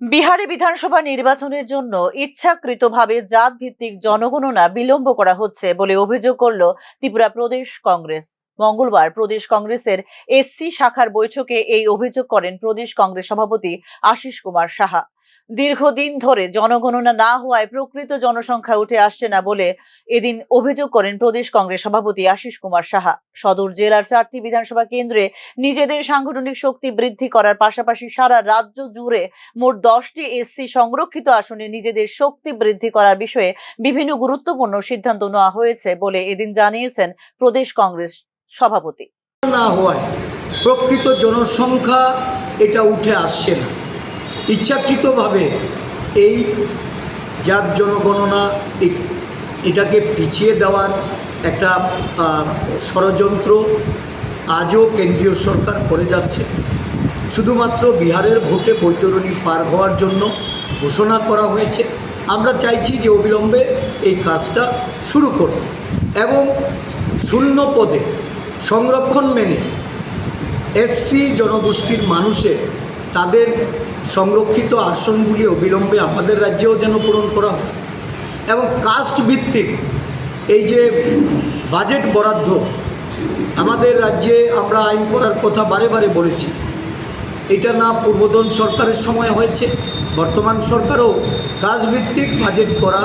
বিহারে বিধানসভা নির্বাচনের জন্য ইচ্ছাকৃতভাবে জাত ভিত্তিক জনগণনা বিলম্ব করা হচ্ছে বলে অভিযোগ করল ত্রিপুরা প্রদেশ কংগ্রেস। মঙ্গলবার প্রদেশ কংগ্রেসের এসসি শাখার বৈঠকে এই অভিযোগ করেন প্রদেশ কংগ্রেস সভাপতি আশিস কুমার সাহা। দীর্ঘদিন ধরে জনগণনা না হওয়ায় প্রকৃত জনসংখ্যা উঠে আসছে না বলে এদিন অভিযোগ করেন প্রদেশ কংগ্রেস সভাপতি আশিস কুমার সাহা। সদর জেলার 4টি বিধানসভা কেন্দ্রে নিজেদের সাংগঠনিক শক্তি বৃদ্ধি করার পাশাপাশি সারা রাজ্য জুড়ে মোট 10টি এসসি সংরক্ষিত আসনে নিজেদের শক্তি বৃদ্ধি করার বিষয়ে বিভিন্ন গুরুত্বপূর্ণ সিদ্ধান্ত নেওয়া হয়েছে বলে এদিন জানিয়েছেন প্রদেশ কংগ্রেস সভাপতি। না হওয়ায় প্রকৃত জনসংখ্যা এটা উঠে আসছে না। ইচ্ছাকৃতভাবে এই জাত জনগণনা এটাকে পিছিয়ে দেওয়ার একটা ষড়যন্ত্র আজও কেন্দ্রীয় সরকার করে যাচ্ছে। শুধুমাত্র বিহারের ভোটে বৈতরণী পার হওয়ার জন্য ঘোষণা করা হয়েছে। আমরা চাইছি যে অবিলম্বে এই কাজটা শুরু করতে এবং শূন্য পদে সংরক্ষণ মেনে এসসি জনগোষ্ঠীর মানুষের তাদের সংরক্ষিত আসনগুলি অবিলম্বে আমাদের রাজ্যেও যেন পূরণ করা হয় এবং কাস্ট ভিত্তিক এই যে বাজেট বরাদ্দ আমাদের রাজ্যে আমরা আইন করার কথা বারে বারে বলেছি। এটা না পূর্বতন সরকারের সময় হয়েছে, বর্তমান সরকারও কাজভিত্তিক বাজেট করা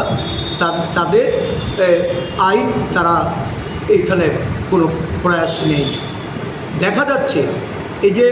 তাদের আইন তারা এখানে কোনো প্রয়াস নেই। দেখা যাচ্ছে এই যে